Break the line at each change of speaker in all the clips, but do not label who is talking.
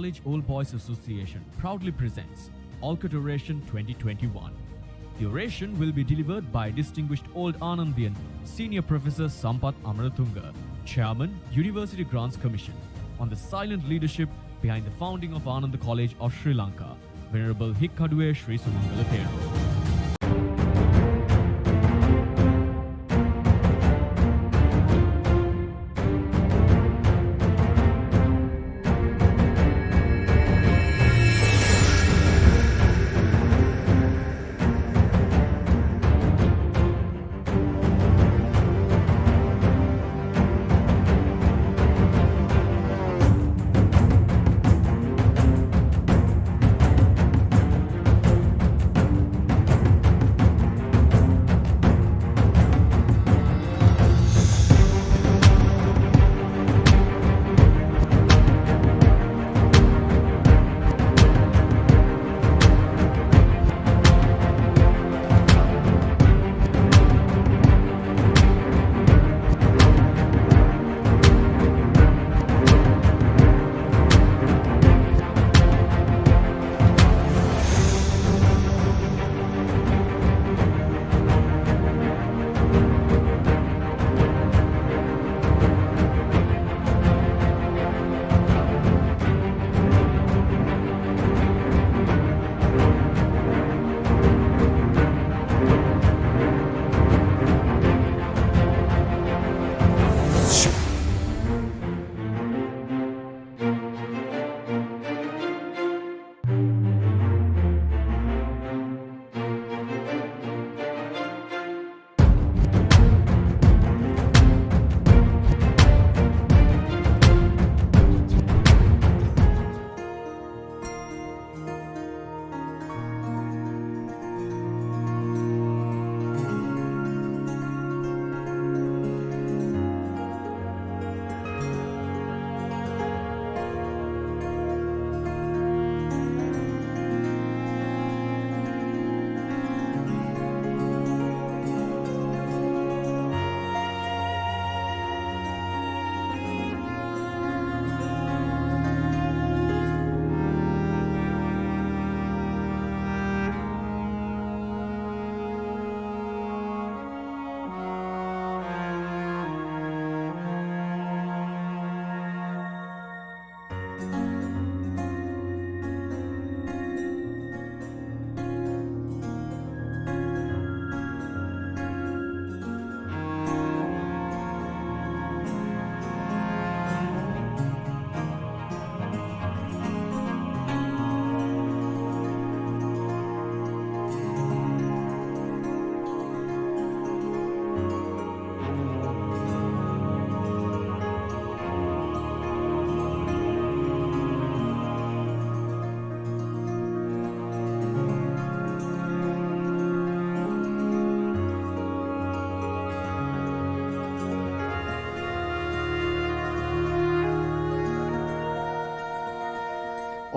College Old Boys Association proudly presents Olcott Oration 2021. The oration will be delivered by distinguished Old Anandian Senior Professor Sampath Amaratunga, Chairman, University Grants Commission, on the silent leadership behind the founding of Ananda College of Sri Lanka, Venerable Hikkadue Sri Sumangala Thero.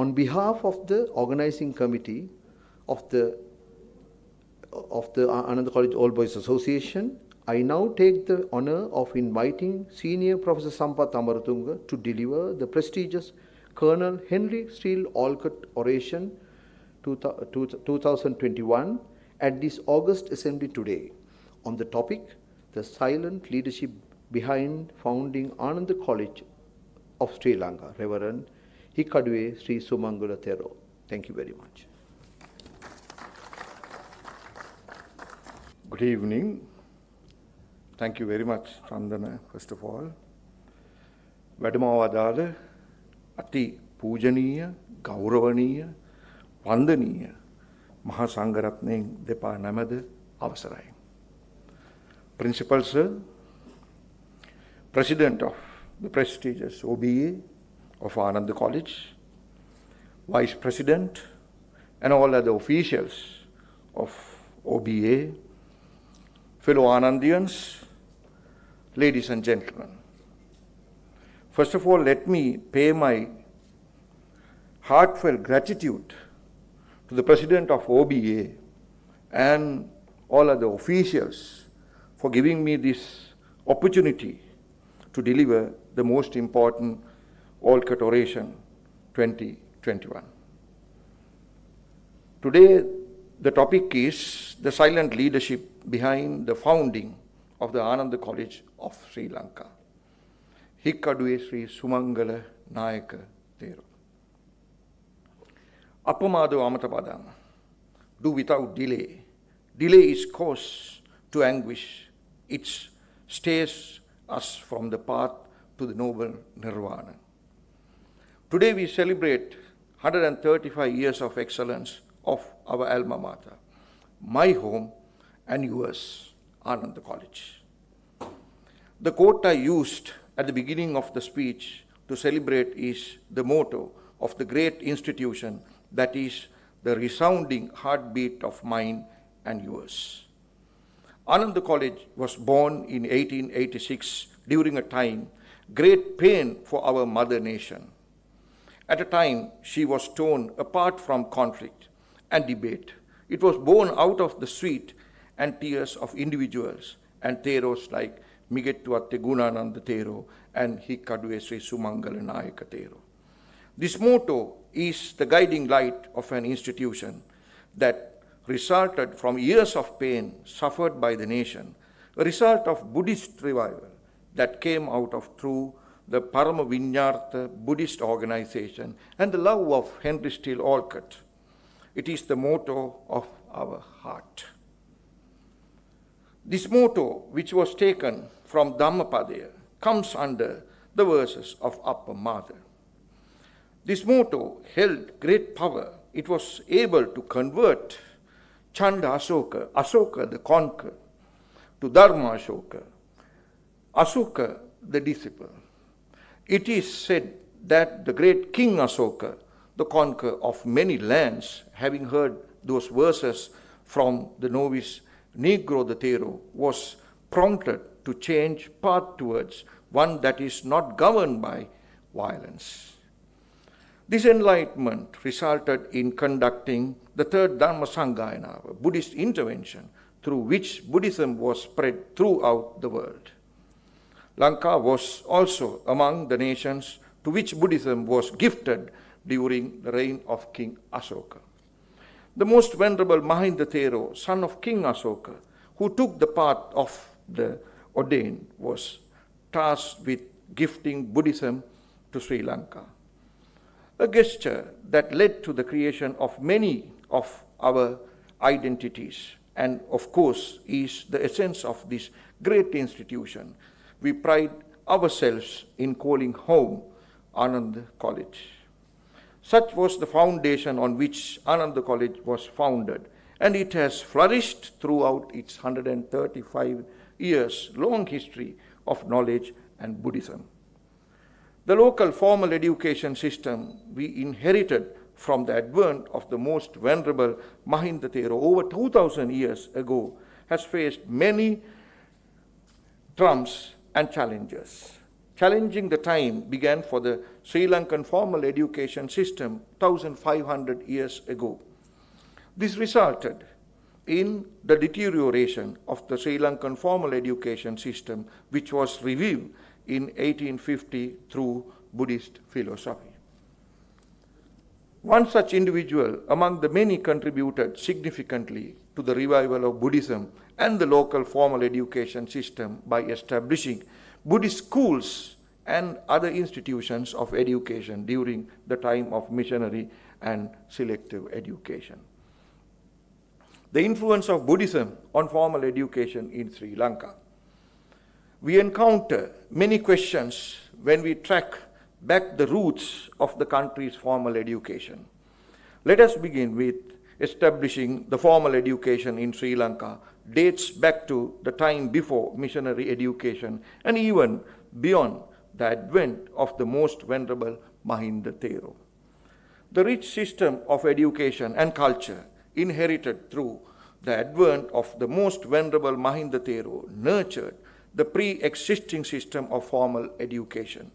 On behalf of the organizing committee of the Ananda College Old Boys Association, I now take the honor of inviting Senior Professor Sampath Amaratunga to deliver the prestigious Colonel Henry Steele Olcott Oration 2021 at this August Assembly today on the topic, the silent leadership behind founding Ananda College of Sri Lanka, Reverend Hikkadue Sri Sumangala Thero. Thank you very much.
Good evening. Thank you very much, Chandana, first of all. වැඩමවදාළ අති පූජනීය, ගෞරවනීය, වන්දනීය මහා සංඝරත්නයන් දෙපා නැමද අවසරයි. Principal Sir, President of the prestigious OBA of Ananda College, Vice President, and all other officials of OBA, fellow Anandians, ladies and gentlemen. First of all, let me pay my heartfelt gratitude to the President of OBA and all other officials for giving me this opportunity to deliver the most important Olcott Oration 2021. Today, the topic is the silent leadership behind the founding of the Ananda College of Sri Lanka. Hikkaduwe Sri Sumangala Nayaka Thero. Appamado Amatapadam. Do without delay. Delay is cause to anguish. It stays us from the path to the noble nirvana. Today we celebrate 135 years of excellence of our alma mater, my home and yours, Ananda College. The quote I used at the beginning of the speech to celebrate is the motto of the great institution that is the resounding heartbeat of mine and yours. Ananda College was born in 1886 during a time great pain for our mother nation. At a time she was torn apart from conflict and debate. It was born out of the sweat and tears of individuals and Theros like Migettuatte Gunananda Thero and Hikkaduwe Sri Sumangala Nayaka Thero. This motto is the guiding light of an institution that resulted from years of pain suffered by the nation, a result of Buddhist revival that came out of through the Parama Vinyartha Buddhist organization and the love of Henry Steele Olcott. It is the motto of our heart. This motto, which was taken from Dhammapadaya, comes under the verses of Upper Mother. This motto held great power. It was able to convert Chanda Asoka, Asoka the conqueror, to Dharma Ashoka, Asoka the disciple. It is said that the great King Asoka, the conqueror of many lands, having heard those verses from the novice Negro the Thero, was prompted to change path towards one that is not governed by violence. This enlightenment resulted in conducting the third Dharma Sanggayana, a Buddhist intervention, through which Buddhism was spread throughout the world. Lanka was also among the nations to which Buddhism was gifted during the reign of King Asoka. The most venerable Mahinda Thero, son of King Asoka, who took the path of the ordained, was tasked with gifting Buddhism to Sri Lanka. A gesture that led to the creation of many of our identities and, of course, is the essence of this great institution. We pride ourselves in calling home Ananda College. Such was the foundation on which Ananda College was founded, and it has flourished throughout its 135 years long history of knowledge and Buddhism. The local formal education system we inherited from the advent of the most venerable Mahinda Thero over 2000 years ago has faced many trumps and challenges. Challenging the time began for the Sri Lankan formal education system 1500 years ago. This resulted in the deterioration of the Sri Lankan formal education system, which was revived in 1850 through Buddhist philosophy. One such individual among the many contributed significantly to the revival of Buddhism and the local formal education system by establishing Buddhist schools and other institutions of education during the time of missionary and selective education. The influence of Buddhism on formal education in Sri Lanka. We encounter many questions when we track back the roots of the country's formal education. Let us begin with establishing the formal education in Sri Lanka dates back to the time before missionary education and even beyond the advent of the most venerable Mahinda Thero. The rich system of education and culture inherited through the advent of the most venerable Mahinda Thero nurtured the pre-existing system of formal education,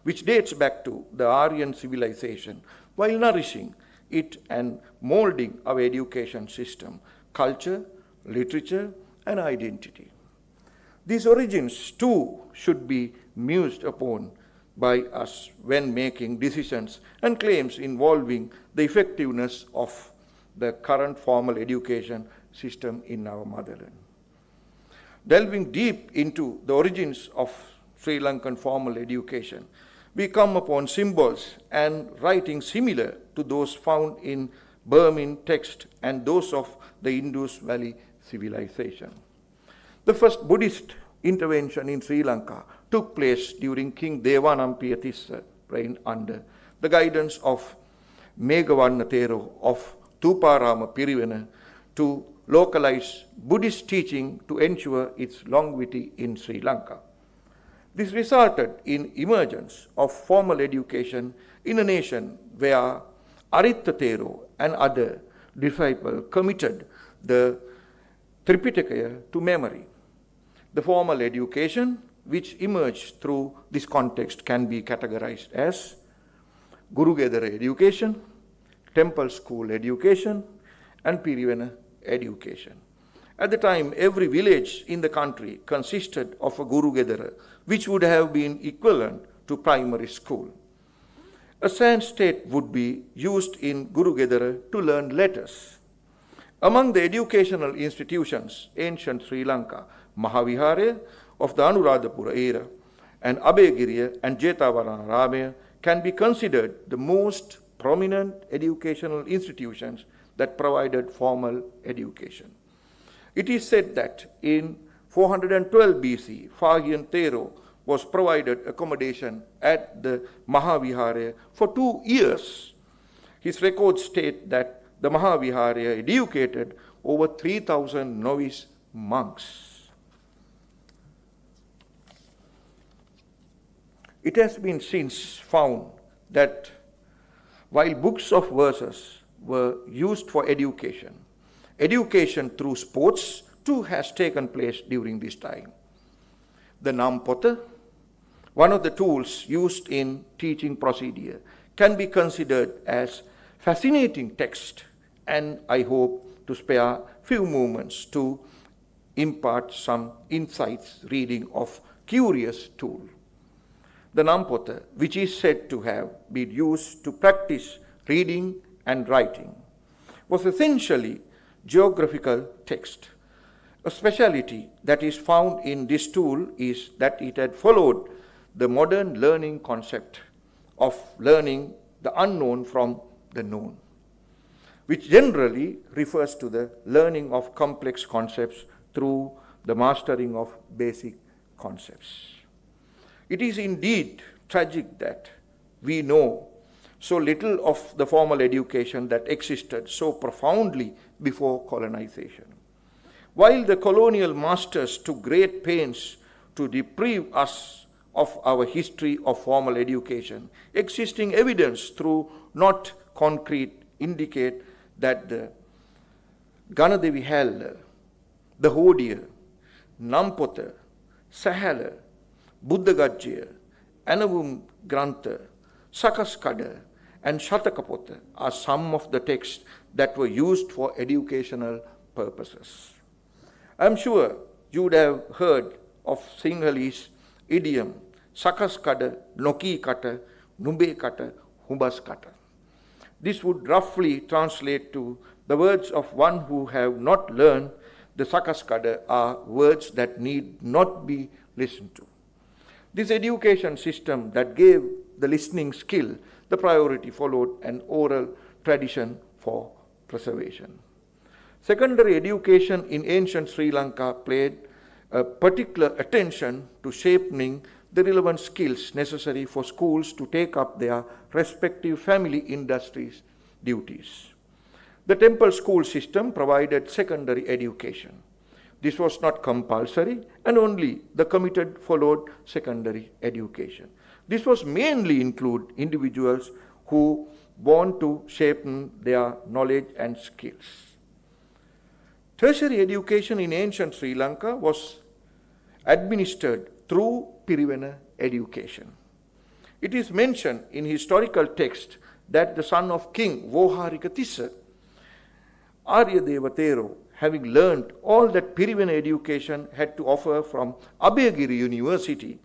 which dates back to the Aryan civilization, while nourishing it and molding our education system, culture, literature, and identity. These origins, too, should be mused upon by us when making decisions and claims involving the effectiveness of the current formal education system in our motherland. Delving deep into the origins of Sri Lankan formal education, we come upon symbols and writings similar to those found in Burmese text and those of the Indus Valley civilization. The first Buddhist intervention in Sri Lanka took place during King Devanampiya Tissa reign under the guidance of Megawanna Thero of Tuparama Pirivena to localize Buddhist teaching to ensure its longevity in Sri Lanka. This resulted in emergence of formal education in a nation where Aritta Thero and other disciples committed the Tripitaka to memory. The formal education which emerged through this context can be categorized as Guru Gedara education, temple school education, and Pirivena education. At the time, every village in the country consisted of a Guru Gedara, which would have been equivalent to primary school. A sanskrit would be used in Guru Gedara to learn letters. Among the educational institutions, ancient Sri Lanka, Mahavihara of the Anuradhapura era and Abhayagiriya and Jetavaranarama can be considered the most prominent educational institutions that provided formal education. It is said that in 412 BC, Phagyan Thero was provided accommodation at the Mahavihara for 2 years. His records state that the Mahavihara educated over 3,000 novice monks. It has been since found that while books of verses were used for education, education through sports too has taken place during this time. The Nampota, one of the tools used in teaching procedure, can be considered as fascinating text, and I hope to spare few moments to impart some insights reading of curious tool. The Nampota, which is said to have been used to practice reading and writing, was essentially geographical text. A speciality that is found in this tool is that it had followed the modern learning concept of learning the unknown from the known, which generally refers to the learning of complex concepts through the mastering of basic concepts. It is indeed tragic that we know so little of the formal education that existed so profoundly before colonization. While the colonial masters took great pains to deprive us of our history of formal education, existing evidence through not concrete indicate that the Ganadevi Hella, the Hodiya, Nampota, Sahala, Buddha Gajjaya, Anavum Grantha, Sakaskada, and Shatakapota are some of the texts that were used for educational purposes. I am sure you would have heard of Sinhalese idiom, Sakaskada, Noki Kata, Numbe Kata, Humbas Kata. This would roughly translate to the words of one who have not learned the Sakaskada are words that need not be listened to. This education system that gave the listening skill the priority followed an oral tradition for preservation. Secondary education in ancient Sri Lanka paid a particular attention to shaping the relevant skills necessary for schools to take up their respective family industries' duties. The temple school system provided secondary education. This was not compulsory, and only the committed followed secondary education. This was mainly include individuals who want to shape their knowledge and skills. Tertiary education in ancient Sri Lanka was administered through Pirivena education. It is mentioned in historical text that the son of King Voharika Tissa, Aryadeva Thero, having learned all that Pirivena education had to offer from Abhayagiri University,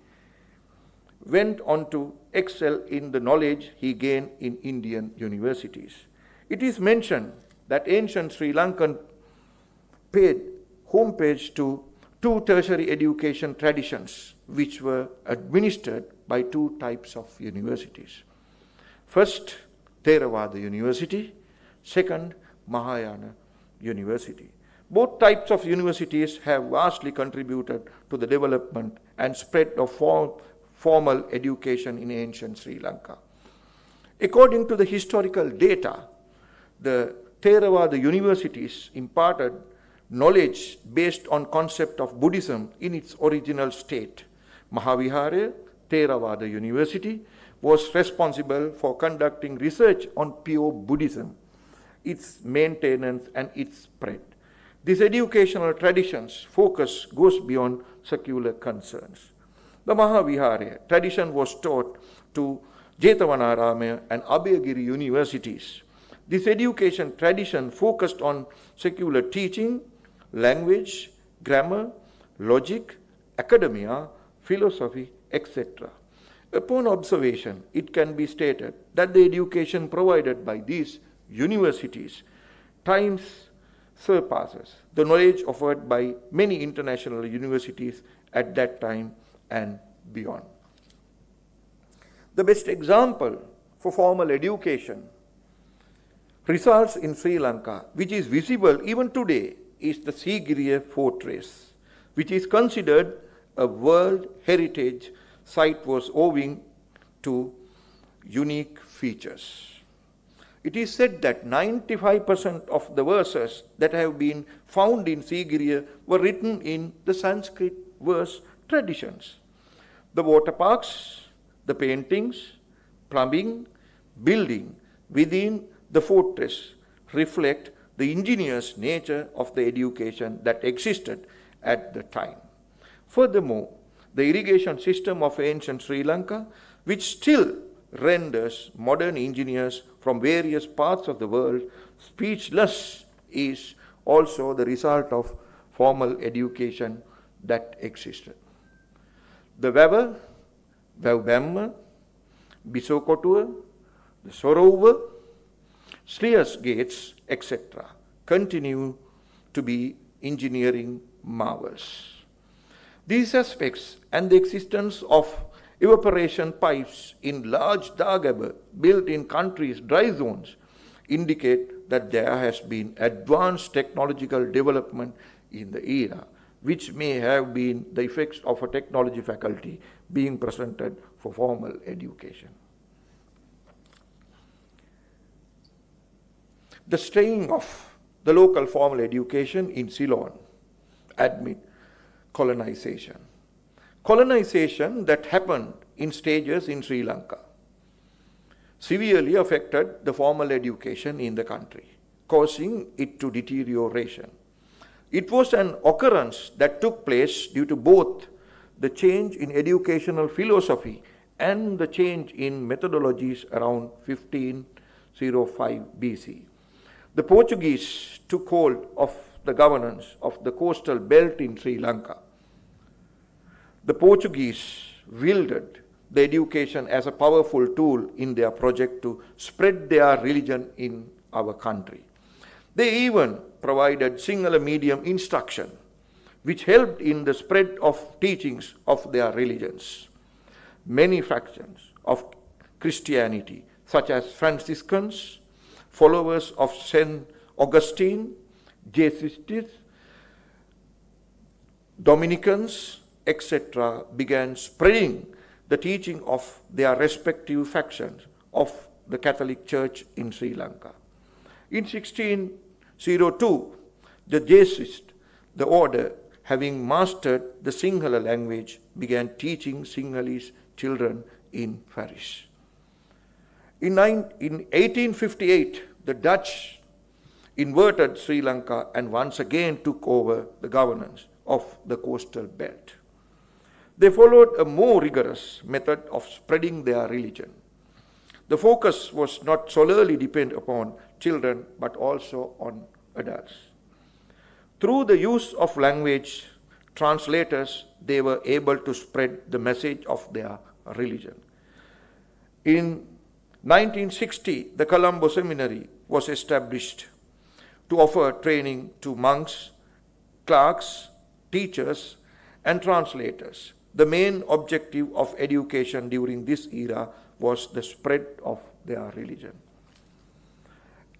went on to excel in the knowledge he gained in Indian universities. It is mentioned that ancient Sri Lankan paid homage to two tertiary education traditions which were administered by two types of universities. First, Theravada University, second, Mahayana University. Both types of universities have vastly contributed to the development and spread of formal education in ancient Sri Lanka. According to the historical data, the Theravada universities imparted knowledge based on concept of Buddhism in its original state. Mahavihara Theravada University was responsible for conducting research on pure Buddhism, its maintenance and its spread. These educational traditions' focus goes beyond secular concerns. The Mahavihara tradition was taught to Jetavanarama and Abhayagiri universities. This education tradition focused on secular teaching, language, grammar, logic, academia, philosophy, etc. Upon observation, it can be stated that the education provided by these universities times surpasses the knowledge offered by many international universities at that time and beyond. The best example for formal education results in Sri Lanka, which is visible even today, is the Sigiriya fortress, which is considered a World Heritage Site was owing to unique features. It is said that 95% of the verses that have been found in Sigiriya were written in the Sanskrit verse traditions. The water parks, the paintings, plumbing, building within the fortress reflect the ingenious nature of the education that existed at the time. Furthermore, the irrigation system of ancient Sri Lanka, which still renders modern engineers from various parts of the world speechless, is also the result of formal education that existed. The Weber, Vevbemma, Bisokotua, the Sorova, Sluice gates, etc. continue to be engineering marvels. These aspects and the existence of evaporation pipes in large dagaba built in countries' dry zones indicate that there has been advanced technological development in the era, which may have been the effects of a technology faculty being presented for formal education. The staying of the local formal education in Ceylon amid colonization. Colonization that happened in stages in Sri Lanka severely affected the formal education in the country, causing it to deterioration. It was an occurrence that took place due to both the change in educational philosophy and the change in methodologies around 1505 BC. The Portuguese took hold of the governance of the coastal belt in Sri Lanka. The Portuguese wielded the education as a powerful tool in their project to spread their religion in our country. They even provided Sinhala medium instruction, which helped in the spread of teachings of their religions. Many factions of Christianity, such as Franciscans, followers of St. Augustine, Jesuits, Dominicans, etc., began spreading the teaching of their respective factions of the Catholic Church in Sri Lanka. In 1602, the Jesuits, the order, having mastered the Sinhala language, began teaching Sinhalese children in Paris. In 1858, the Dutch invaded Sri Lanka and once again took over the governance of the coastal belt. They followed a more rigorous method of spreading their religion. The focus was not solely dependent upon children, but also on adults. Through the use of language translators, they were able to spread the message of their religion. In 1960, the Colombo Seminary was established to offer training to monks, clerks, teachers, and translators. The main objective of education during this era was the spread of their religion.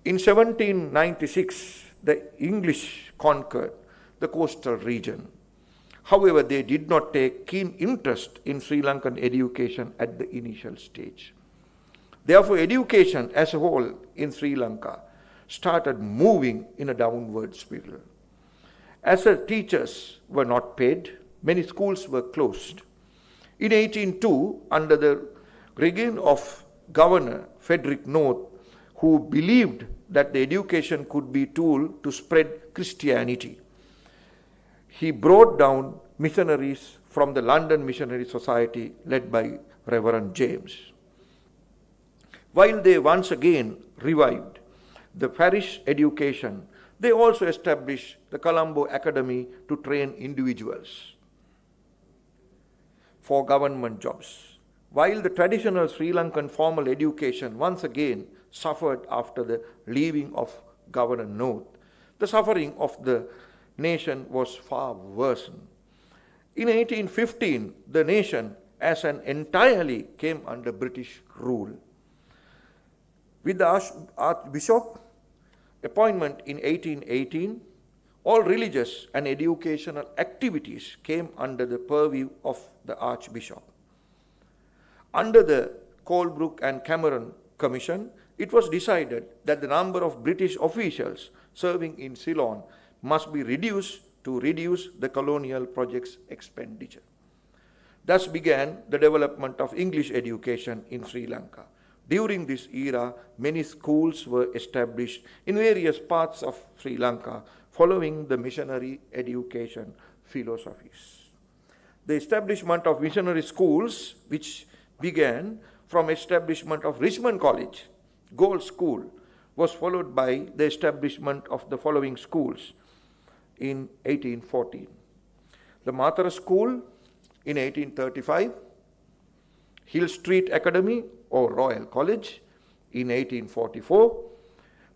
In 1796, the English conquered the coastal region. However, they did not take keen interest in Sri Lankan education at the initial stage. Therefore, education as a whole in Sri Lanka started moving in a downward spiral. As the teachers were not paid, many schools were closed. In 1802, under the reign of Governor Frederick North, who believed that the education could be a tool to spread Christianity, he brought down missionaries from the London Missionary Society led by Reverend James. While they once again revived the parish education, they also established the Colombo Academy to train individuals for government jobs. While the traditional Sri Lankan formal education once again suffered after the leaving of Governor North, the suffering of the nation was far worsened. In 1815, the nation as an entirely came under British rule. With the Archbishop appointment in 1818, all religious and educational activities came under the purview of the Archbishop. Under the Colebrook and Cameron Commission, it was decided that the number of British officials serving in Ceylon must be reduced to reduce the colonial project's expenditure. Thus began the development of English education in Sri Lanka. During this era, many schools were established in various parts of Sri Lanka following the missionary education philosophies. The establishment of missionary schools, which began from establishment of Richmond College, Gold School, was followed by the establishment of the following schools in 1814. The Mathura School in 1835, Hill Street Academy or Royal College in 1844,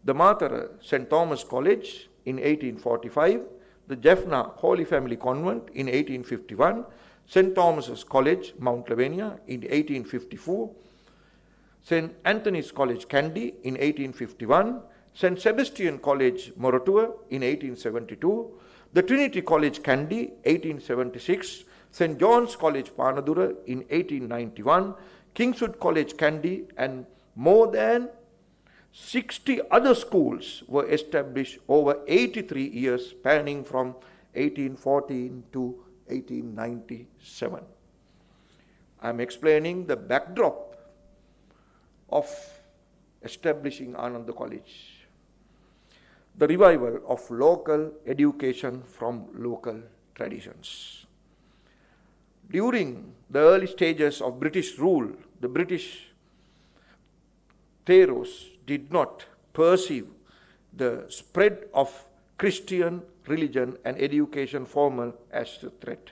the Mathura St. Thomas College in 1845, the Jaffna Holy Family Convent in 1851, St. Thomas's College, Mount Lavinia in 1854, St. Anthony's College, Kandy in 1851, St. Sebastian College, Moratuwa in 1872, the Trinity College, Kandy, 1876, St. John's College, Panadura in 1891, Kingswood College, Kandy, and more than 60 other schools were established over 83 years, spanning from 1814 to 1897. I am explaining the backdrop of establishing Ananda College, the revival of local education from local traditions. During the early stages of British rule, the British Theros did not perceive the spread of Christian religion and education formal as a threat.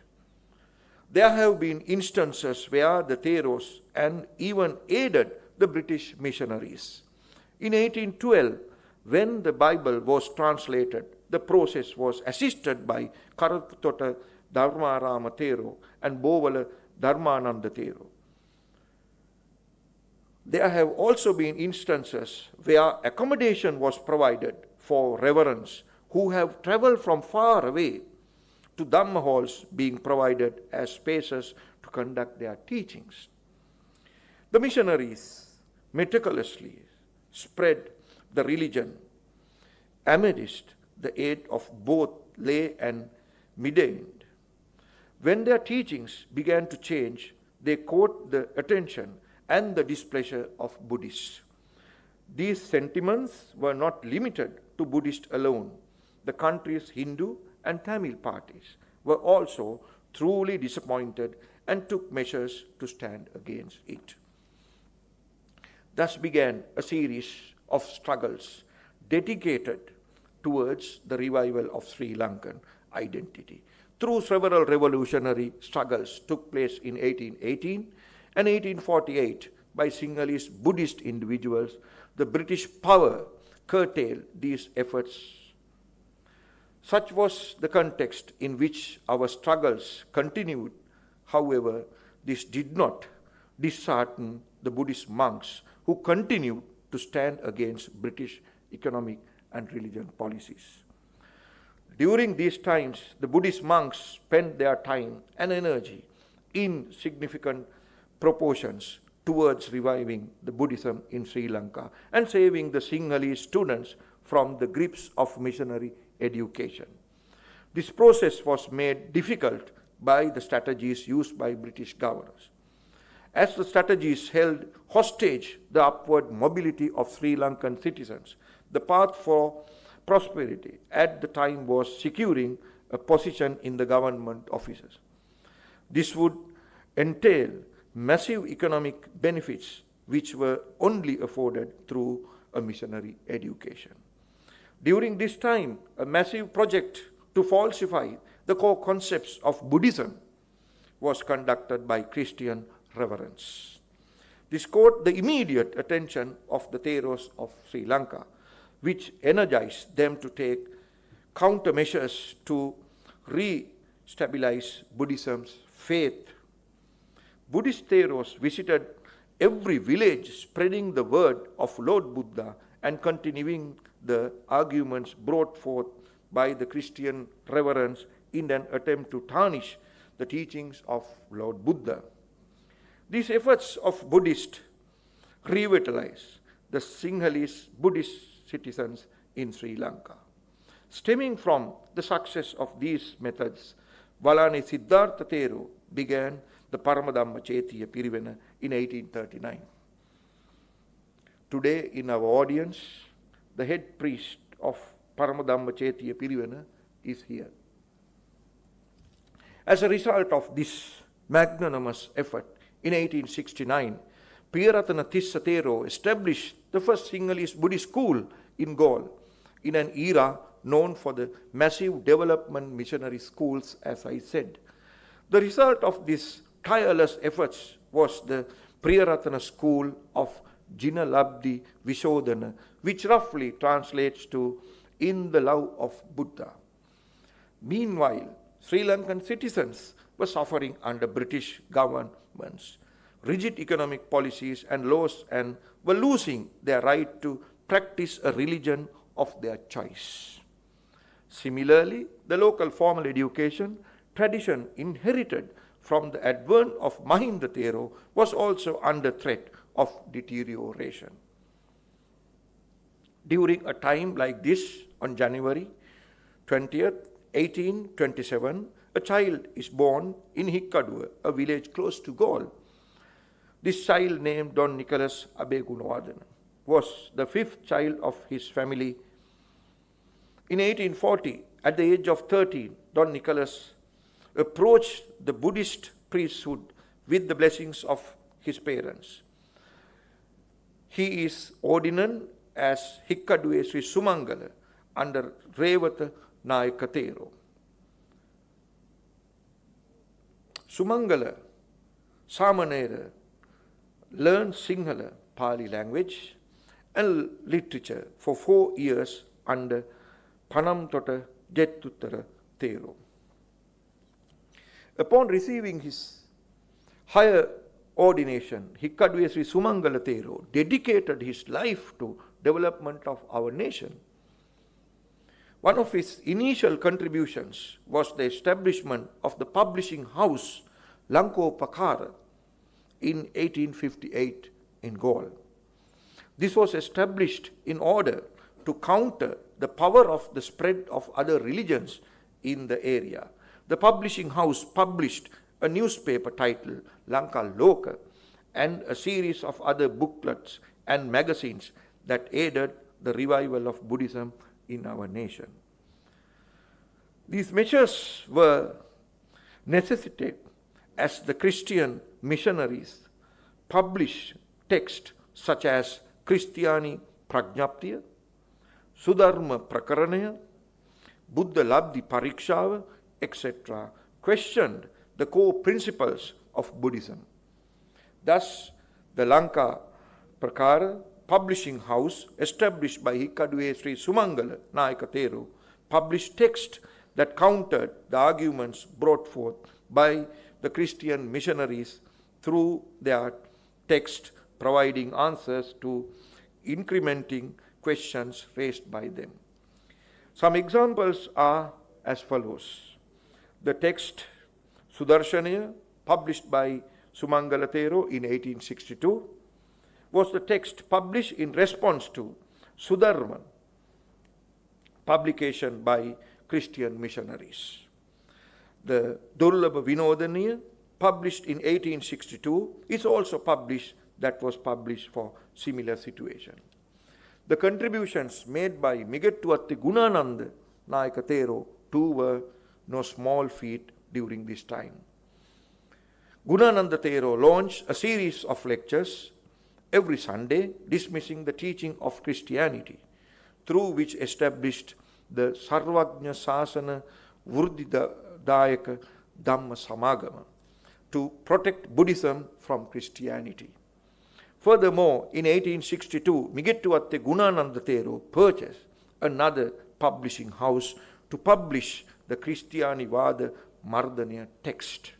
There have been instances where the Theros and even aided the British missionaries. In 1812, when the Bible was translated, the process was assisted by Karatota Dharmarama Thero and Bovala Dharmananda Thero. There have also been instances where accommodation was provided for reverends who have traveled from far away, to Dhamma halls being provided as spaces to conduct their teachings. The missionaries meticulously spread the religion amidst the aid of both lay and mendicant. When their teachings began to change, they caught the attention and the displeasure of Buddhists. These sentiments were not limited to Buddhists alone. The country's Hindu and Tamil parties were also truly disappointed and took measures to stand against it. Thus began a series of struggles dedicated towards the revival of Sri Lankan identity. Through several revolutionary struggles took place in 1818 and 1848 by Sinhalese Buddhist individuals, the British power curtailed these efforts. Such was the context in which our struggles continued. However, this did not dishearten the Buddhist monks who continued to stand against British economic and religion policies. During these times, the Buddhist monks spent their time and energy in significant proportions towards reviving the Buddhism in Sri Lanka and saving the Sinhalese students from the grips of missionary education. This process was made difficult by the strategies used by British governors. As the strategies held hostage the upward mobility of Sri Lankan citizens, the path for prosperity at the time was securing a position in the government offices. This would entail massive economic benefits which were only afforded through a missionary education. During this time, a massive project to falsify the core concepts of Buddhism was conducted by Christian reverends. This caught the immediate attention of the Theros of Sri Lanka, which energized them to take countermeasures to re-stabilize Buddhism's faith. Buddhist Theros visited every village, spreading the word of Lord Buddha and continuing the arguments brought forth by the Christian reverends in an attempt to tarnish the teachings of Lord Buddha. These efforts of Buddhists revitalized the Sinhalese Buddhist citizens in Sri Lanka. Stemming from the success of these methods, Valani Siddhartha Thero began the Paramadhamma Chethiya Pirivena in 1839. Today in our audience, the head priest of Paramadhamma Chethiya Pirivena is here. As a result of this magnanimous effort, in 1869, Priyaratana Tissa Thero established the first Sinhalese Buddhist school in Galle, in an era known for the massive development missionary schools, as I said. The result of these tireless efforts was the Priyaratana School of Jinalabdi Vishodhana, which roughly translates to "in the love of Buddha." Meanwhile, Sri Lankan citizens were suffering under British government's rigid economic policies and laws and were losing their right to practice a religion of their choice. Similarly, the local formal education tradition inherited from the advent of Mahinda Thero was also under threat of deterioration. During a time like this, on January 20th, 1827, a child is born in Hikkaduwa, a village close to Galle. This child, named Don Nicholas Abegunawardena, was the fifth child of his family. In 1840, at the age of 13, Don Nicholas approached the Buddhist priesthood with the blessings of his parents. He is ordinand as Hikkaduwe Sri Sumangala under Revata Nayaka Thero. Sumangala Samanera learned Sinhala Pali language and literature for 4 years under Panamtota Jettuttara Thero. Upon receiving his higher ordination, Hikkaduwe Sri Sumangala Thero dedicated his life to development of our nation. One of his initial contributions was the establishment of the publishing house Lanko Pakara in 1858 in Galle. This was established in order to counter the power of the spread of other religions in the area. The publishing house published a newspaper titled Lanka Loka and a series of other booklets and magazines that aided the revival of Buddhism in our nation. These measures were necessitated as the Christian missionaries published texts such as Christiani Prajnaptiya, Sudharma Prakaranaya, Buddha Labdi Parikshava, etc., questioned the core principles of Buddhism. Thus, the Lanka Prakara publishing house established by Hikkaduwe Sri Sumangala Nayaka Thero published text that countered the arguments brought forth by the Christian missionaries through their text, providing answers to incrementing questions raised by them. Some examples are as follows. The text Sudarshanaya, published by Sumangala Thero in 1862, was the text published in response to Sudharman, publication by Christian missionaries. The Durlabha Vinodaniya, published in 1862, is also published, that was published for similar situation. The contributions made by Migettuatte Gunananda Nayaka Thero too were no small feat during this time. Gunananda Thero launched a series of lectures every Sunday dismissing the teaching of Christianity, through which established the Sarvajna Sasana Vurdidayaka Dhamma Samagama to protect Buddhism from Christianity. Furthermore, in 1862, Migettuatte Gunananda Thero purchased another publishing house to publish the Christianivada Mardaniya text.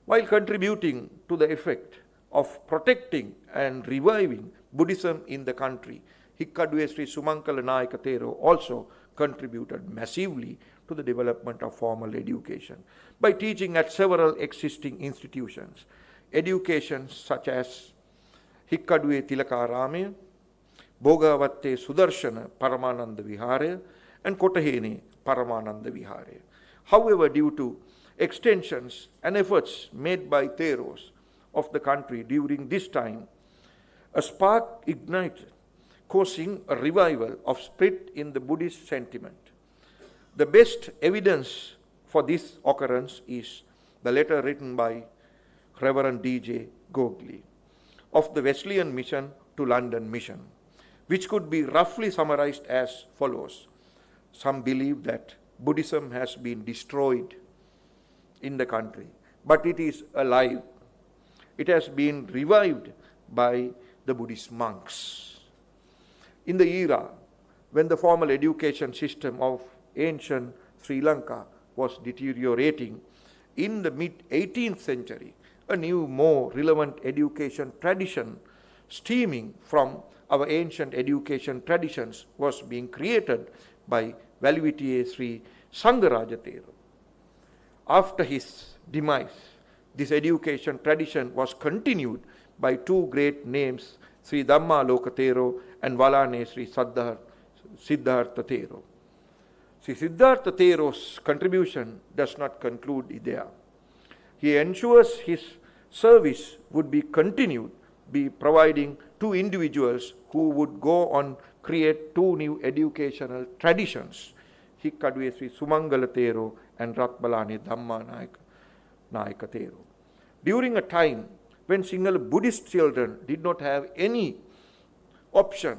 While contributing to the effect of protecting and reviving Buddhism in the country, Hikkaduwe Sri Sumankala Nayaka Thero also contributed massively to the development of formal education by teaching at several existing institutions. Educations such as Hikkaduwe Tilakaramaya, Bhogavatte Sudarshana Paramananda Viharaya, and Kotahene Paramananda Viharaya. However, due to extensions and efforts made by Theros of the country during this time, a spark ignited, causing a revival of split in the Buddhist sentiment. The best evidence for this occurrence is the letter written by Reverend D.J. Gogley of the Wesleyan Mission to London Mission, which could be roughly summarized as follows. Some believe that Buddhism has been destroyed in the country, but it is alive. It has been revived by the Buddhist monks. In the era when the formal education system of ancient Sri Lanka was deteriorating, in the mid-18th century, a new, more relevant education tradition stemming from our ancient education traditions was being created by Valuvitiya Sri Sangaraja Thero. After his demise, this education tradition was continued by two great names, Sri Dhammaloka Thero and Valane Sri Siddhartha Thero. Sri Siddhartha Thero's contribution does not conclude there. He ensures his service would be continued, be providing two individuals who would go on create two new educational traditions, Hikkaduwe Sri Sumangala Thero and Ratbalane Dhamma Nayaka Thero. During a time when Sinhala Buddhist children did not have any option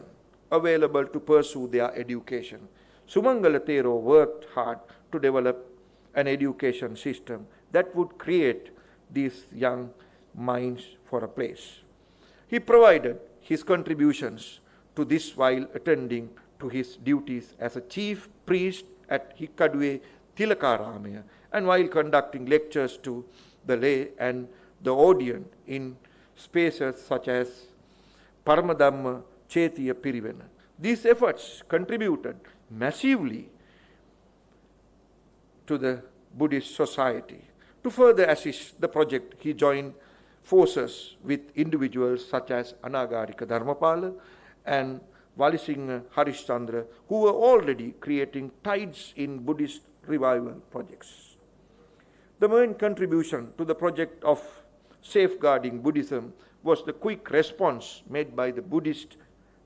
available to pursue their education, Sumangala Thero worked hard to develop an education system that would create these young minds for a place. He provided his contributions to this while attending to his duties as a chief priest at Hikkaduwe Tilakaramaya and while conducting lectures to the lay and the audience in spaces such as Paramadhamma Chetiya Pirivena. These efforts contributed massively to the Buddhist society. To further assist the project, he joined forces with individuals such as Anagarika Dharmapala and Valisingha Harishchandra, who were already creating tides in Buddhist revival projects. The main contribution to the project of safeguarding Buddhism was the quick response made by the Buddhist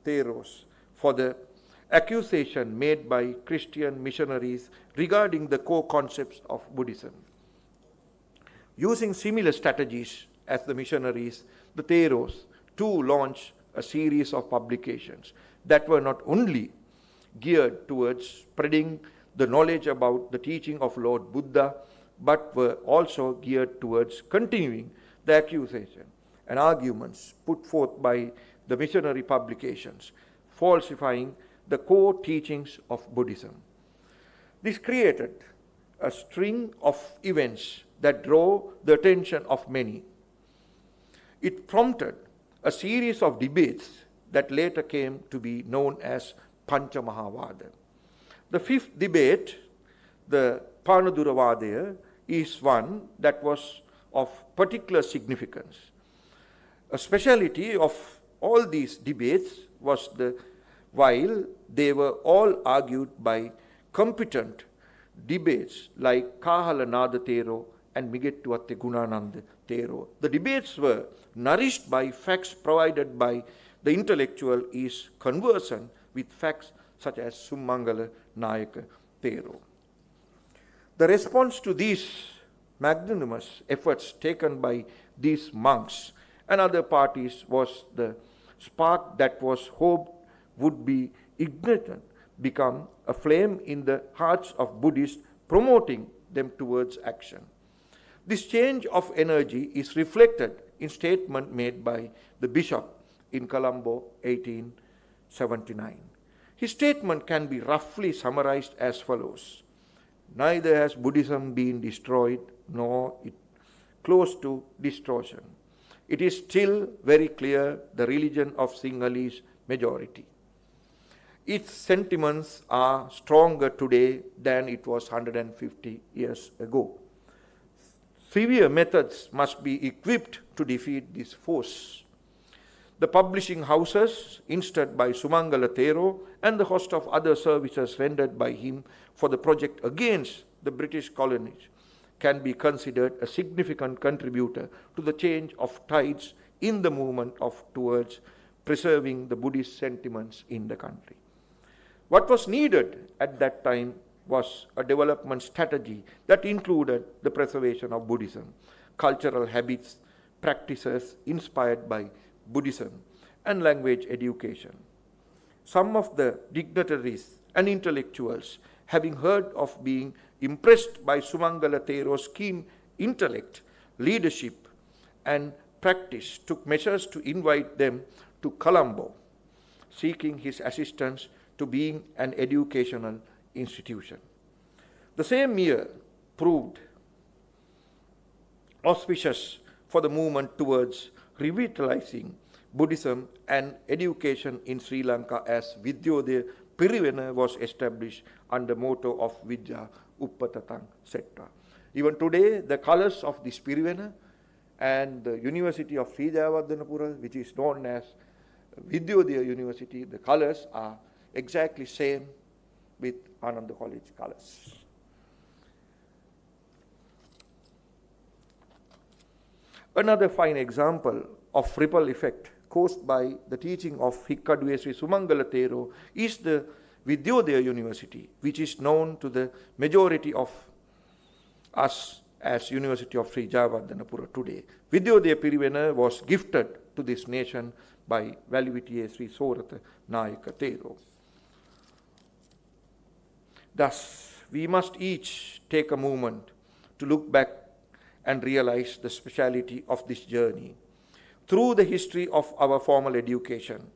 Theros for the accusation made by Christian missionaries regarding the core concepts of Buddhism. Using similar strategies as the missionaries, the Theros too launched a series of publications that were not only geared towards spreading the knowledge about the teaching of Lord Buddha, but were also geared towards continuing the accusation and arguments put forth by the missionary publications, falsifying the core teachings of Buddhism. This created a string of events that drew the attention of many. It prompted a series of debates that later came to be known as Panchamahavada. The fifth debate, the Panaduravadaya, is one that was of particular significance. A speciality of all these debates was while they were all argued by competent debates like Kahala Nada Thero and Migettuatte Gunananda Thero, the debates were nourished by facts provided by the intellectual is conversant with facts such as Summangala Nayaka Thero. The response to these magnanimous efforts taken by these monks and other parties was the spark that was hoped would be ignited, become a flame in the hearts of Buddhists, promoting them towards action. This change of energy is reflected in statement made by the bishop in Colombo, 1879. His statement can be roughly summarized as follows: neither has Buddhism been destroyed, nor it close to destruction. It is still very clear the religion of Sinhalese majority. Its sentiments are stronger today than it was 150 years ago. Severe methods must be equipped to defeat this force. The publishing houses, instead by Sumangala Thero, and the host of other services rendered by him for the project against the British colonies, can be considered a significant contributor to the change of tides in the movement towards preserving the Buddhist sentiments in the country. What was needed at that time was a development strategy that included the preservation of Buddhism, cultural habits, practices inspired by Buddhism, and language education. Some of the dignitaries and intellectuals, having heard of being impressed by Sumangala Thero's keen intellect, leadership, and practice, took measures to invite them to Colombo, seeking his assistance to being an educational institution. The same year proved auspicious for the movement towards revitalizing Buddhism and education in Sri Lanka, as Vidyodaya Pirivena was established under motto of Vidya Uppatatang Setta. Even today, the colors of this Pirivena and the University of Sri Jayawardhanapura, which is known as Vidyodaya University, the colors are exactly same with Ananda College colors. Another fine example of ripple effect caused by the teaching of Hikkaduwe Sri Sumangala Thero is the Vidyodaya University, which is known to the majority of us as University of Sri Jayawardhanapura today. Vidyodaya Pirivena was gifted to this nation by Valivitiye Sri Sorata Nayaka Thero. Thus, we must each take a moment to look back and realize the speciality of this journey through the history of our formal education,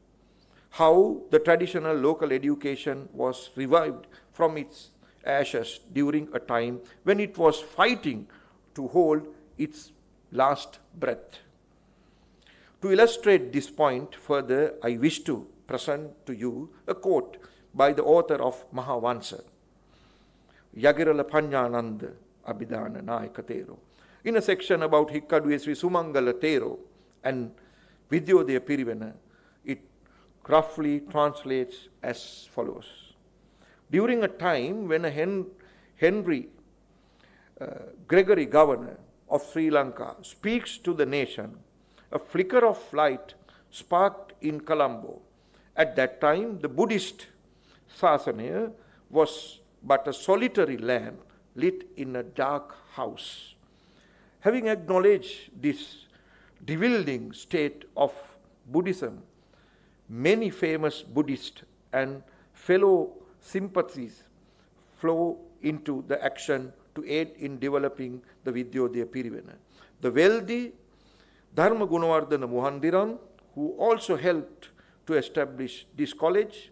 how the traditional local education was revived from its ashes during a time when it was fighting to hold its last breath. To illustrate this point further, I wish to present to you a quote by the author of Mahavansa, Yagirala Panyananda Abhidhana Nayaka Thero, in a section about Hikkaduwe Sri Sumangala Thero and Vidyodaya Pirivena. It roughly translates as follows. During a time when a Henry Gregory governor of Sri Lanka speaks to the nation, a flicker of light sparked in Colombo. At that time, the Buddhist Sasana was but a solitary lamp lit in a dark house. Having acknowledged this revealing state of Buddhism, many famous Buddhists and fellow sympathies flow into the action to aid in developing the Vidyodaya Pirivena. The wealthy, Dharma Gunawardana Mohandiran, who also helped to establish this college,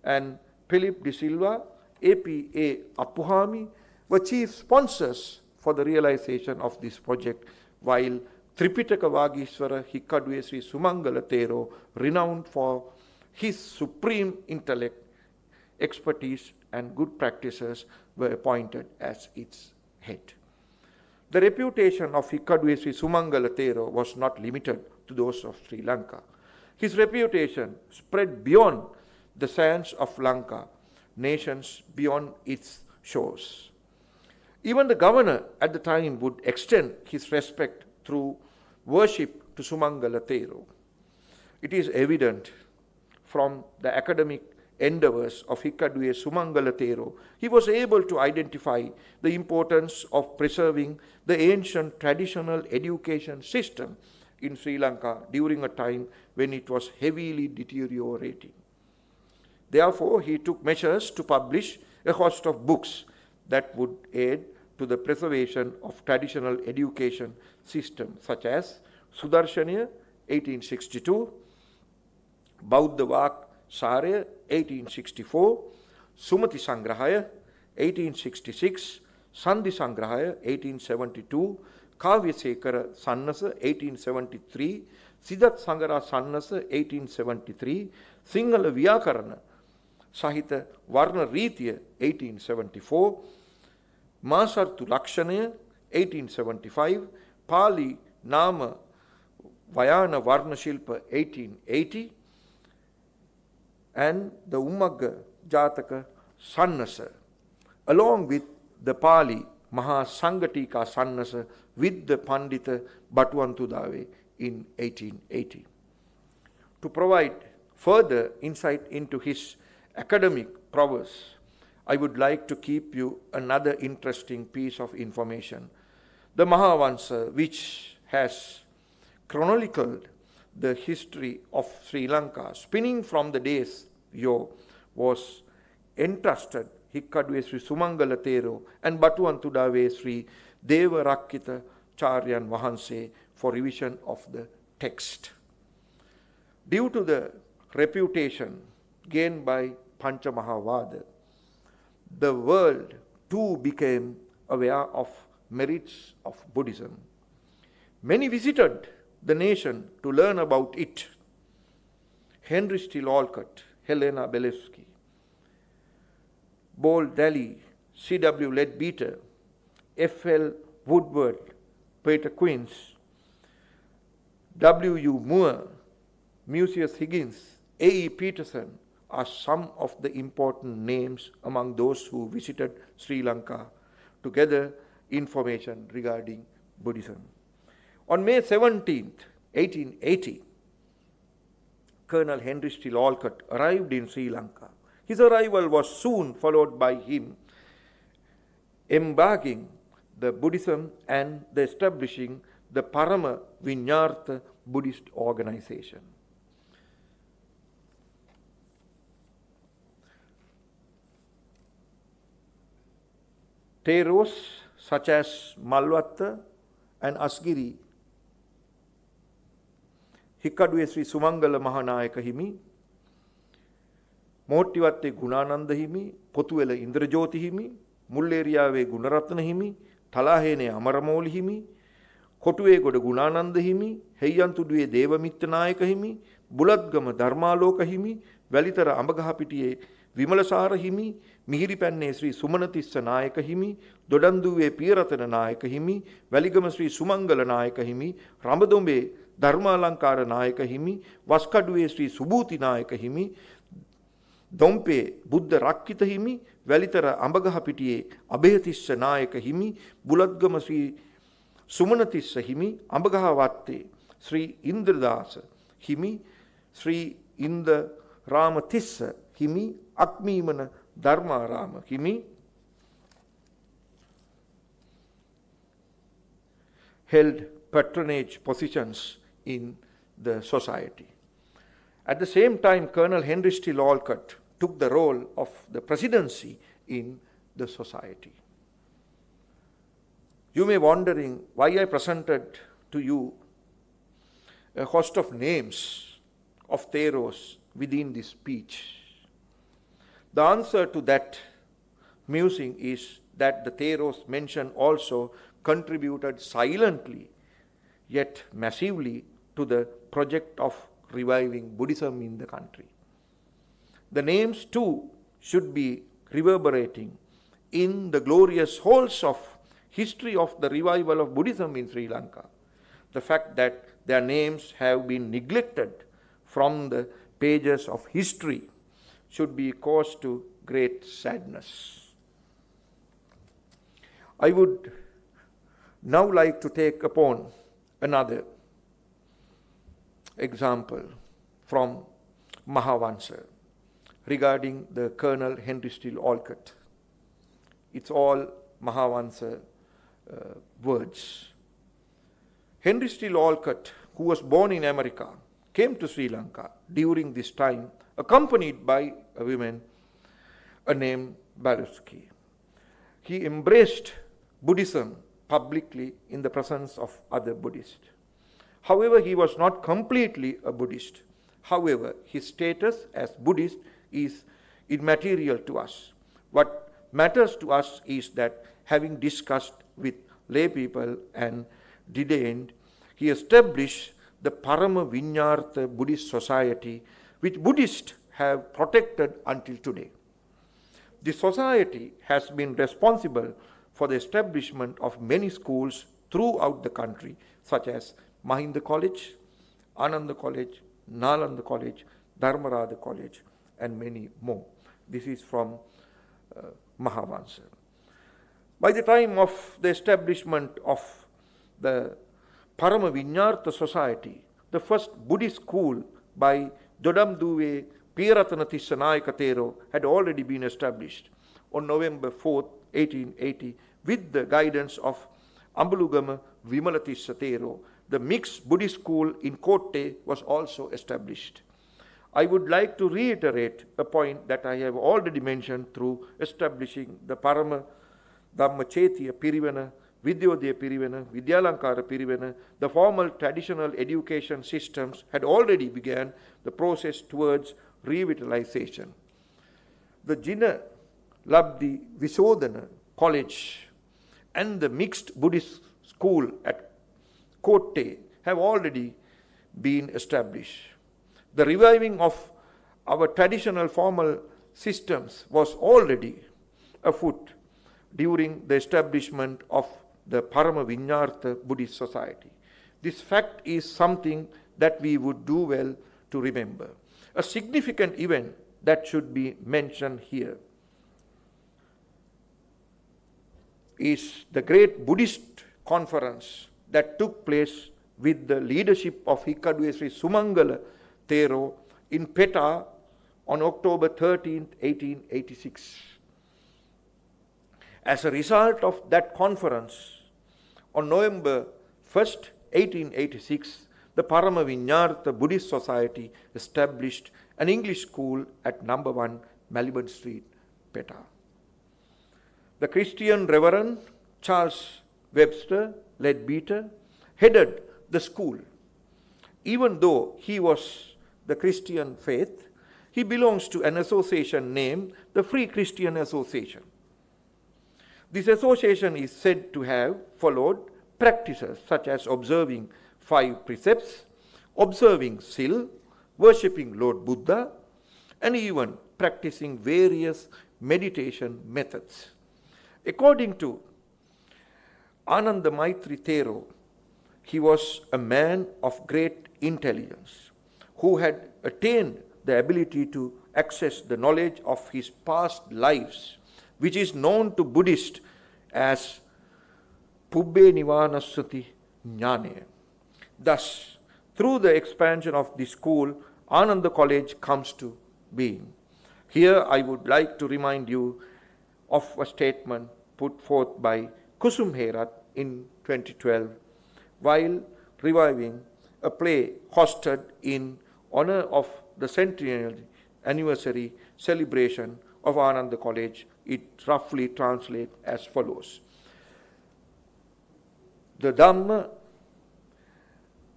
and Philip de Silva, APA Appuhami, were chief sponsors for the realization of this project, while Tripitaka Vagiswara Hikkaduwe Sri Sumangala Thero, renowned for his supreme intellect, expertise and good practices, were appointed as its head. The reputation of Hikkaduwe Sri Sumangala Thero was not limited to those of Sri Lanka. His reputation spread beyond the sands of Lanka, nations beyond its shores. Even the governor at the time would extend his respect through worship to Sumangala Thero. It is evident from the academic endeavors of Hikkaduwe Sumangala Thero, he was able to identify the importance of preserving the ancient traditional education system in Sri Lanka during a time when it was heavily deteriorating. Therefore, he took measures to publish a host of books that would aid to the preservation of traditional education system, such as Sudarshaniya, 1862, Bauddha Vak Sarya, 1864, Sumati Sangrahaya, 1866, Sandhi Sangrahaya, 1872, Kavya Sekara Sannasa, 1873, Siddhat Sangara Sannasa, 1873, Sinhala Vyakarana Sahita Varna Ritiya, 1874, Masartu Lakshanaya, 1875, Pali Nama Vayana Varna Shilpa, 1880, and the Umagga Jataka Sannasa, along with the Pali Maha Sangatika Sannasa with the Pandita Batuantudave in 1880. To provide further insight into his academic prowess, I would like to keep you another interesting piece of information. The Mahavansa, which has chronicled the history of Sri Lanka, spinning from the days was entrusted Hikkaduwe Sri Sumangala Thero and Batuantudave Sri Deva Rakkita Charyan Vahanse for revision of the text. Due to the reputation gained by Panchamahavada, the world too became aware of merits of Buddhism. Many visited the nation to learn about it. Henry Steele Olcott, Helena Belevsky, Bol Daly, C.W. Leadbeater, F.L. Woodward, Peter Quince, W.U. Moore, Mucius Higgins, A.E. Peterson are some of the important names among those who visited Sri Lanka to gather information regarding Buddhism. On May 17, 1880, Colonel Henry Steele Olcott arrived in Sri Lanka. His arrival was soon followed by him embarking the Buddhism and the establishing the Parama Vinyartha Buddhist organization. Theros such as Malwatta and Asgiri, Hikkaduwe Sri Sumangala Mahanayaka Himi, Mottiwatte Gunananda Himi, Potuwela Indrajoti Himi, Mulleriyawe Gunaratana Himi, Talahene Amaramoli Himi, Kotuwe Goda Gunananda Himi, Heyantuduwe Devamitta Nayaka Himi, Buladgama Dharmaloka Himi, Valitara Ambagahapitiye Vimalasara Himi, Mihiripanne Sri Sumanatissa Nayaka Himi, Dodanduwe Piratana Nayaka Himi, Valigama Sri Sumangala Nayaka Himi, Ramadombe Dharmalankara Nayaka Himi, Vaskaduwe Sri Subhuti Nayaka Himi, Dompe Buddha Rakkita Himi, Valitara Ambagahapitiye Abhayatissa Nayaka Himi, Buladgama Sri Sumanatissa Himi, Ambagahavatte Sri Indradasa Himi, Sri Indra Ramatissa Himi, Akmimana Dharma Rama Himi, held patronage positions in the society. At the same time, Colonel Henry Steele Olcott took the role of the presidency in the society. You may be wondering why I presented to you a host of names of Theros within this speech? The answer to that musing is that the Theros mentioned also contributed silently yet massively to the project of reviving Buddhism in the country. The names too should be reverberating in the glorious halls of history of the revival of Buddhism in Sri Lanka. The fact that their names have been neglected from the pages of history should be cause to great sadness. I would now like to take upon another example from Mahavansa regarding the Colonel Henry Steele Olcott. It's all Mahavansa words. Henry Steele Olcott, who was born in America, came to Sri Lanka during this time, accompanied by a woman named Baluski. He embraced Buddhism publicly in the presence of other Buddhists. However, he was not completely a Buddhist. However, his status as Buddhist is immaterial to us. What matters to us is that having discussed with lay people and detained, he established the Parama Vinyartha Buddhist Society, which Buddhists have protected until today. The society has been responsible for the establishment of many schools throughout the country, such as Mahinda College, Ananda College, Nalanda College, Dharmarada College, and many more. This is from Mahavansa. By the time of the establishment of the Parama Vinyartha Society, the first Buddhist school by Dodamduwe Piyaratana Tissanayaka Thero had already been established on November 4, 1880, with the guidance of Ambalugama Vimalatissa Thero. The mixed Buddhist school in Kotte was also established. I would like to reiterate a point that I have already mentioned through establishing the Parama Dhammachetya Pirivana, Vidyodaya Pirivana, Vidyalankara Pirivana. The formal traditional education systems had already begun the process towards revitalization. The Jina Labdi Visodhana College and the mixed Buddhist school at Kotte have already been established. The reviving of our traditional formal systems was already afoot during the establishment of the Parama Vinyartha Buddhist Society. This fact is something that we would do well to remember. A significant event that should be mentioned here is the great Buddhist conference that took place with the leadership of Hikkaduwe Sri Sumangala Thero in Peta on October 13, 1886. As a result of that conference, on November 1st, 1886, the Parama Vinyartha Buddhist Society established an English school at number 1 Melbourne Street, Peta. The Christian Reverend Charles Webster Leadbeater headed the school. Even though he was the Christian faith, he belongs to an association named the Free Christian Association. This association is said to have followed practices such as observing 5 precepts, observing Sil, worshipping Lord Buddha, and even practicing various meditation methods. According to Ananda Maitri Thero, he was a man of great intelligence who had attained the ability to access the knowledge of his past lives, which is known to Buddhists as Pubbe Nivanasati Jnane. Thus, through the expansion of the school, Ananda College comes to being. Here I would like to remind you of a statement put forth by Kusum Herat in 2012 while reviving a play hosted in honor of the centennial anniversary celebration of Ananda College. It roughly translates as follows. The Dhamma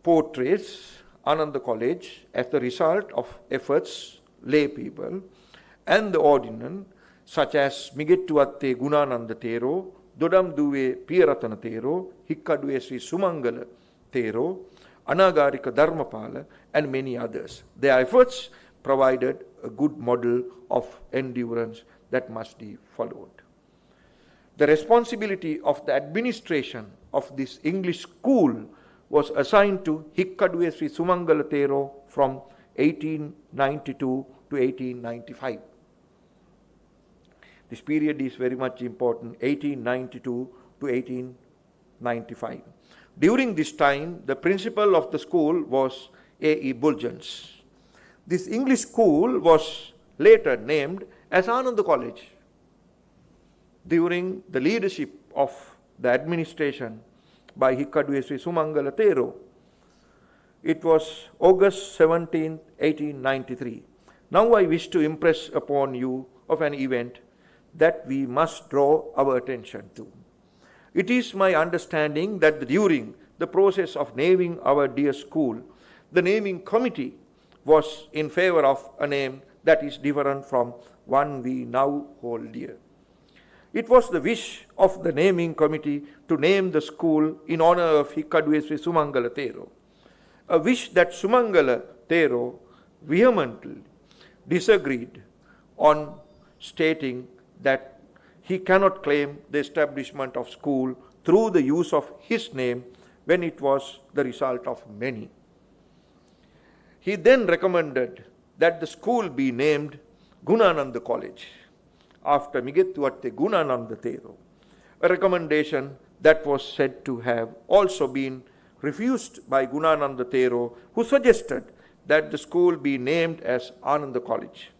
portrays Ananda College as the result of efforts, lay people, and the ordinance such as Migettuwatte Gunananda Thero, Dodam Duwe Piyaratana Thero, Hikkaduwe Sri Sumangala Thero, Anagarika Dharmapala, and many others. Their efforts provided a good model of endurance that must be followed. The responsibility of the administration of this English school was assigned to Hikkaduwe Sri Sumangala Thero from 1892 to 1895. This period is very much important, 1892 to 1895. During this time, the principal of the school was A.E. Bulgins. This English school was later named as Ananda College. During the leadership of the administration by Hikkaduwe Sri Sumangala Thero, it was August 17, 1893. Now I wish to impress upon you of an event that we must draw our attention to. It is my understanding that during the process of naming our dear school, the naming committee was in favor of a name that is different from one we now hold dear. It was the wish of the naming committee to name the school in honor of Hikkaduwe Sri Sumangala Thero, a wish that Sumangala Thero vehemently disagreed on, stating that he cannot claim the establishment of school through the use of his name when it was the result of many. He then recommended that the school be named Gunananda College after Migettuwatte Gunananda Thero, a recommendation that was said to have also been refused by Gunananda Thero, who suggested that the school be named as Ananda College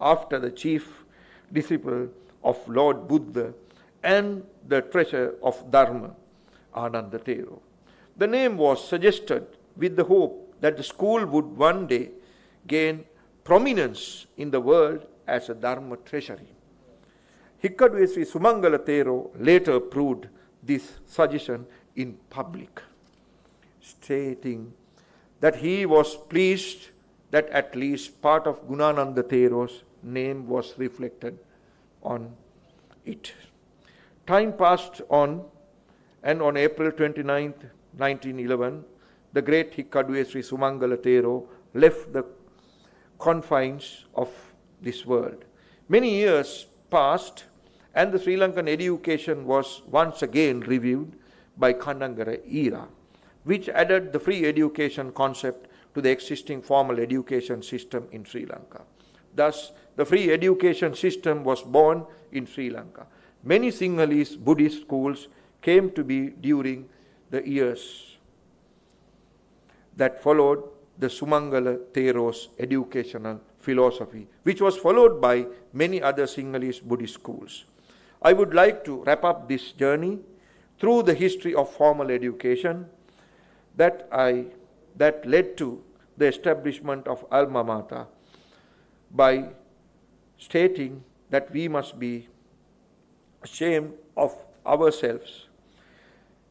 after the chief disciple of Lord Buddha and the treasure of Dharma, Ananda Thero. The name was suggested with the hope that the school would one day gain prominence in the world as a Dharma treasury. Hikkaduwe Sri Sumangala Thero later approved this suggestion in public, stating that he was pleased that at least part of Gunananda Thero's name was reflected on it. Time passed on, and on April 29, 1911, the great Hikkaduwe Sri Sumangala Thero left the confines of this world. Many years passed, and the Sri Lankan education was once again reviewed by Kannangara era, which added the free education concept to the existing formal education system in Sri Lanka. Thus, the free education system was born in Sri Lanka. Many Sinhalese Buddhist schools came to be during the years that followed the Sumangala Thero's educational philosophy, which was followed by many other Sinhalese Buddhist schools. I would like to wrap up this journey through the history of formal education that led to the establishment of alma mater by stating that we must be ashamed of ourselves.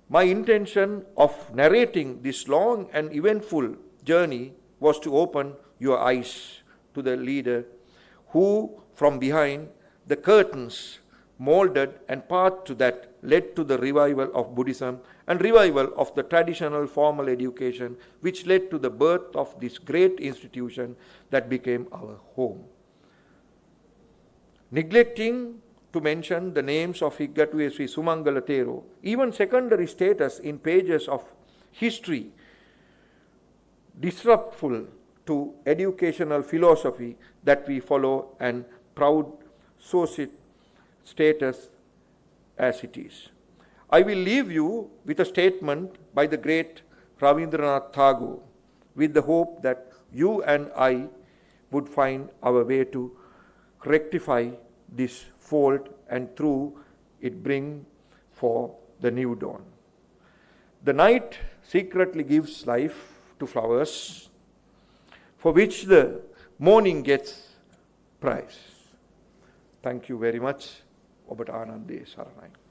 My intention of narrating this long and eventful journey was to open your eyes to the leader who, from behind the curtains, molded and path to that led to the revival of Buddhism and revival of the traditional formal education, which led to the birth of this great institution that became our home. Neglecting to mention the names of Hikkaduwe Sri Sumangala Thero, even secondary status in pages of history, disruptful to educational philosophy that we follow and proud status as it is. I will leave you with a statement by the great Rabindranath Tagore, with the hope that you and I would find our way to rectify this fault and through it bring for the new dawn. The night secretly gives life to flowers, for which the morning gets prize. Thank you very much. ඔබට ආනන්දේ සරණයි.